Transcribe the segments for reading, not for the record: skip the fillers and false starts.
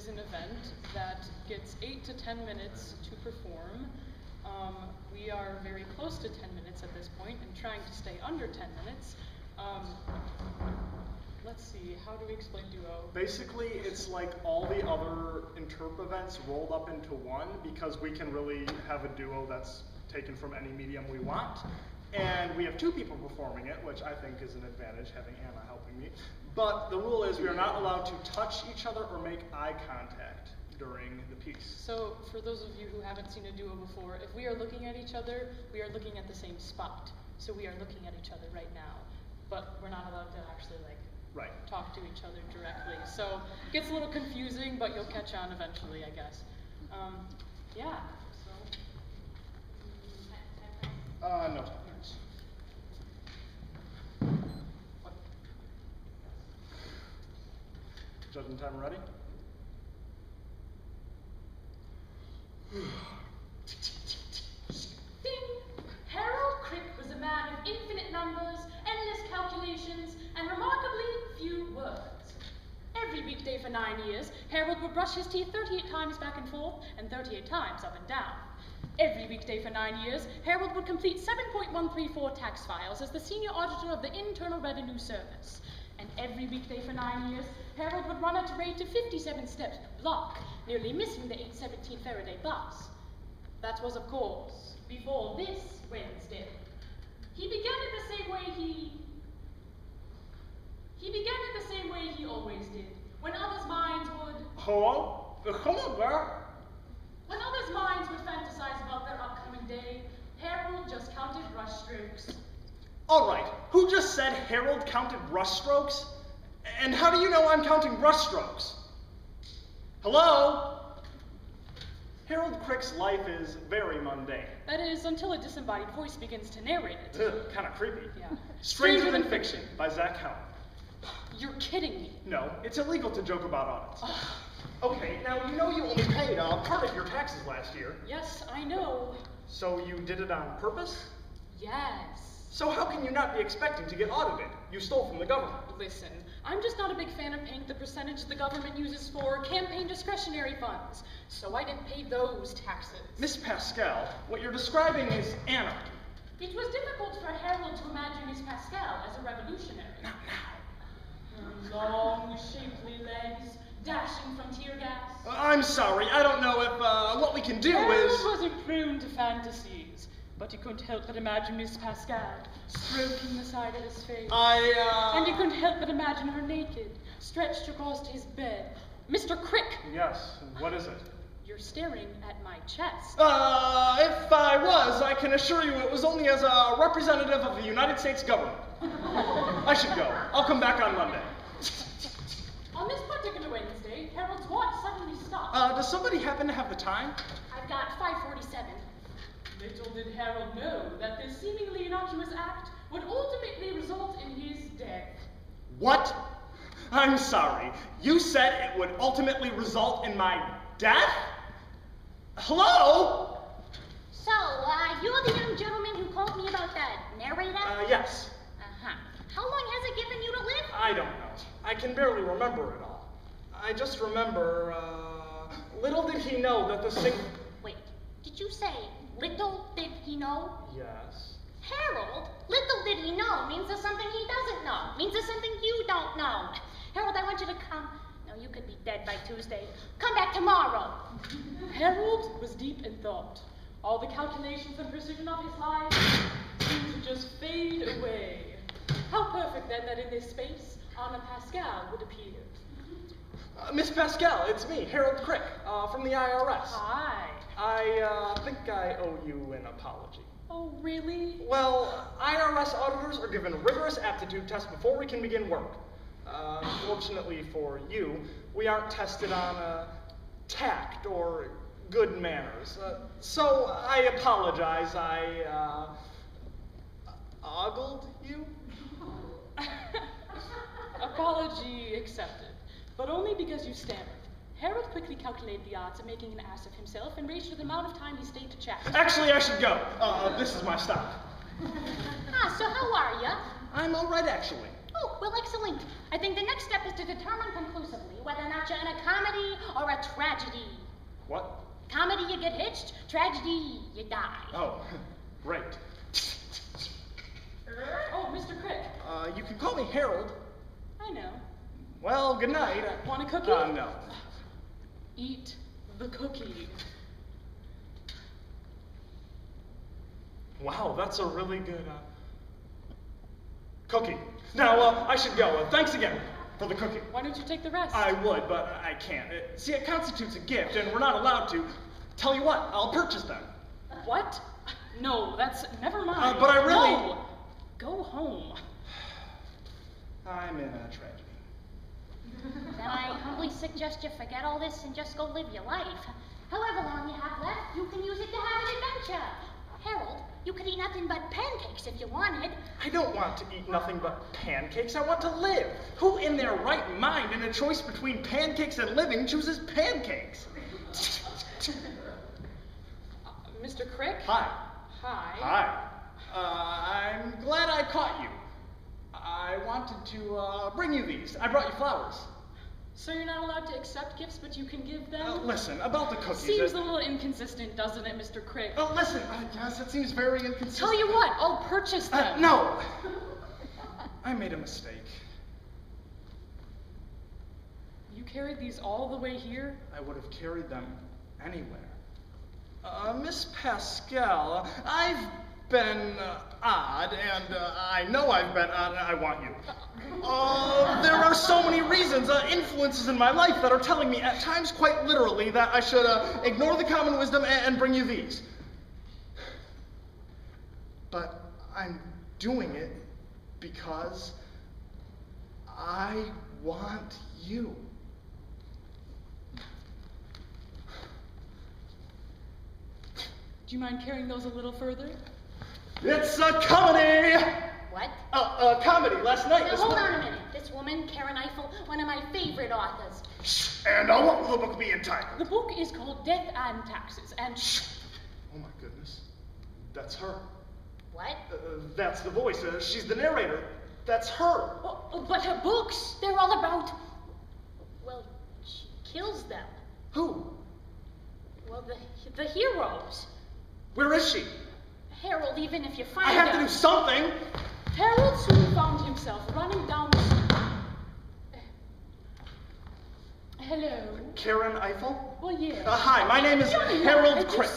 is an event that gets 8 to 10 minutes to perform. We are very close to 10 minutes at this point and trying to stay under 10 minutes. Let's see, how do we explain duo? Basically, it's like all the other interp events rolled up into one because we can really have a duo that's taken from any medium we want. And we have 2 people performing it, which I think is an advantage, having Anna helping me. But the rule is we are not allowed to touch each other or make eye contact during the piece. So, for those of you who haven't seen a duo before, if we are looking at each other, we are looking at the same spot. So we are looking at each other right now. But we're not allowed to actually, talk to each other directly. So, it gets a little confusing, but you'll catch on eventually, I guess. Yeah, so... No. Judging time ready? Ding! Harold Crick was a man of infinite numbers, endless calculations, and remarkably few words. Every weekday for 9 years, Harold would brush his teeth 38 times back and forth, and 38 times up and down. Every weekday for 9 years, Harold would complete 7.134 tax files as the senior auditor of the Internal Revenue Service. And every weekday for 9 years, Harold would run at a rate of 57 steps per block, nearly missing the 817 Faraday bus. That was, of course, before this Wednesday. He began it the same way he always did, when others' minds would... Hello? Hello there. When others' minds would fantasize about their upcoming day, Harold just counted brush strokes. All right, who just said Harold counted brush strokes? And how do you know I'm counting brush strokes? Hello? Harold Crick's life is very mundane. That is, until a disembodied voice begins to narrate it. Ugh, kind of creepy. Yeah. Stranger Than Fiction by Zach Helm. You're kidding me. No, it's illegal to joke about audits. Okay, now you know you only paid part of your taxes last year. Yes, I know. So you did it on purpose? Yes. So how can you not be expecting to get audited? You stole from the government. Listen, I'm just not a big fan of paying the percentage the government uses for campaign discretionary funds, so I didn't pay those taxes. Miss Pascal, what you're describing is anarchy. It was difficult for Harold to imagine Miss Pascal as a revolutionary. Not now. Her long, shapely legs, dashing from tear gas. I'm sorry, I don't know if what we can do Harold is... wasn't prone to fantasies, but he couldn't help but imagine Miss Pascal stroking the side of his face. And he couldn't help but imagine her naked, stretched across his bed. Mr. Crick! Yes, what is it? You're staring at my chest. If I was, I can assure you it was only as a representative of the United States government. I should go. I'll come back on Monday. On this particular Wednesday, Harold's watch suddenly stopped. Does somebody happen to have the time? I've got 5:47. Little did Harold know that this seemingly innocuous act would ultimately result in his death. What? I'm sorry. You said it would ultimately result in my death? Hello? So, you're the young gentleman who called me about that narrator? Yes. Uh-huh. How long has it given you to live? I don't know. I can barely remember it all. I just remember, little did he know that the Wait, did you say, little did he know? Yes. Harold, little did he know means there's something he doesn't know. Means there's something you don't know. Harold, I want you to come. No, you could be dead by Tuesday. Come back tomorrow. Harold was deep in thought. All the calculations and precision of his life seemed to just fade away. How perfect then that in this space, Anna Pascal would appear. Miss Pascal, it's me, Harold Crick, from the IRS. Hi. I think I owe you an apology. Oh, really? Well, IRS auditors are given a rigorous aptitude test before we can begin work. Fortunately for you, we aren't tested on tact or good manners. So I apologize. I ogled you? Apology accepted, but only because you stammered. Harold quickly calculated the odds of making an ass of himself and raised the amount of time he stayed to chat. Actually, I should go. This is my stop. So how are you? I'm all right, actually. Oh, well, excellent. I think the next step is to determine conclusively whether whether or not you're in a comedy or a tragedy. What? Comedy, you get hitched. Tragedy, you die. Oh, great. Oh, Mr. Crick. You can call me Harold. I know. Well, good night. Want a cookie? No. Eat the cookie. Wow, that's a really good, cookie. Now, I should go. Thanks again for the cookie. Why don't you take the rest? I would, but I can't. See, it constitutes a gift, and we're not allowed to. Tell you what, I'll purchase them. What? No, that's... Never mind. But I really... No. Go home. I'm in a tragedy. Then I humbly suggest you forget all this and just go live your life. However long you have left, you can use it to have an adventure. Harold, you could eat nothing but pancakes if you wanted. I don't want to eat nothing but pancakes. I want to live. Who in their right mind, in a choice between pancakes and living, chooses pancakes? Mr. Crick? Hi. Hi. Hi. I'm glad I caught you. I wanted to bring you these. I brought you flowers. So you're not allowed to accept gifts, but you can give them? Listen, about the cookies. Seems a little inconsistent, doesn't it, Mr. Crick? Listen, yes, it seems very inconsistent. Tell you what, I'll purchase them. No. I made a mistake. You carried these all the way here? I would have carried them anywhere. Miss Pascal, I've been odd, and I know I've been odd, and I want you. There are so many reasons, influences in my life that are telling me at times quite literally that I should ignore the common wisdom and bring you these. But I'm doing it because I want you. Do you mind carrying those a little further? It's a comedy! What? A comedy last night. Now, hold on a minute. This woman, Karen Eiffel, one of my favorite authors. And what will the book be entitled? The book is called Death and Taxes, and... Oh my goodness. That's her. What? That's the voice. She's the narrator. That's her. But her books, they're all about... Well, she kills them. Who? Well, the heroes. Where is she? Harold, even if you find I have her... to do something. Harold soon found himself running down the street. Hello. Karen Eiffel? Well, yes. Hi, my name is Harold Crick.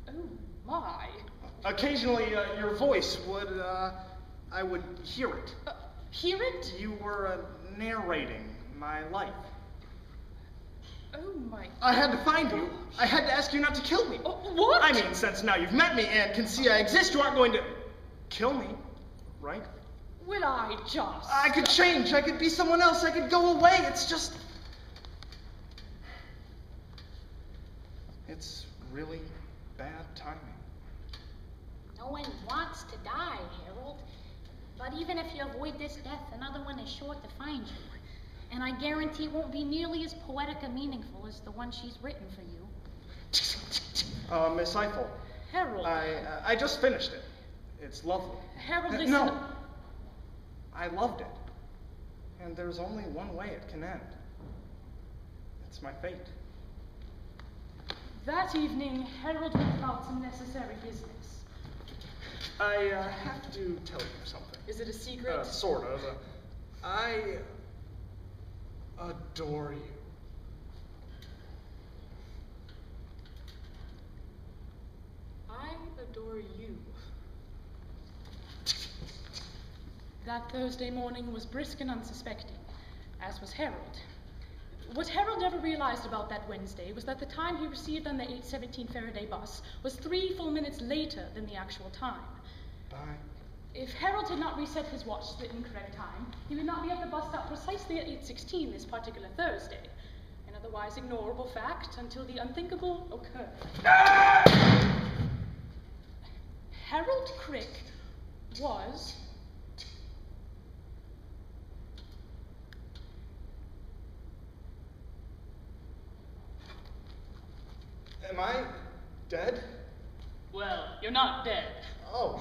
Oh, my. Occasionally, your voice would, I would hear it. Hear it? You were narrating my life. Oh, my... I had to find you. I had to ask you not to kill me. What? I mean, since now you've met me and can see I exist, you aren't going to kill me, right? Will I just... I could change. I could be someone else. I could go away. It's just... It's really bad timing. No one wants to die, Harold. But even if you avoid this death, another one is sure to find you. And I guarantee it won't be nearly as poetic or meaningful as the one she's written for you. Miss Eiffel. Harold. I just finished it. It's lovely. Harold, listen... No. I loved it. And there's only one way it can end. It's my fate. That evening, Harold went about some necessary business. I have to tell you something. Is it a secret? Sort of. I adore you. I adore you. That Thursday morning was brisk and unsuspecting, as was Harold. What Harold never realized about that Wednesday was that the time he received on the 8:17 Faraday bus was 3 full minutes later than the actual time. Bye. If Harold had not reset his watch to the incorrect time, he would not be at the bus stop precisely at 8:16 this particular Thursday. An otherwise ignorable fact until the unthinkable occurred. Harold Crick was... Am I dead? Well, you're not dead. Oh,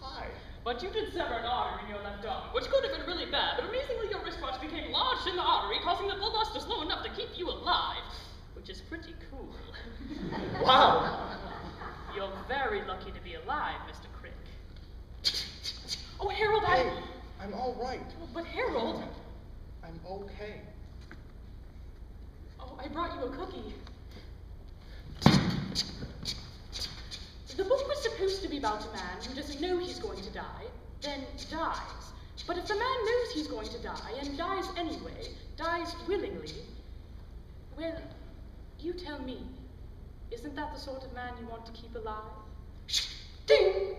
hi. But you did sever an artery in your left arm, which could have been really bad, but amazingly your wristwatch became lodged in the artery, causing the blood loss to slow enough to keep you alive, which is pretty cool. Wow. You're very lucky to be alive, Mr. Crick. Oh, Harold, I'm all right. But Harold... I'm okay. Oh, I brought you a cookie. The book was supposed to be about a man who doesn't know he's going to die, then dies. But if the man knows he's going to die and dies anyway, dies willingly, well, you tell me, isn't that the sort of man you want to keep alive? Ding!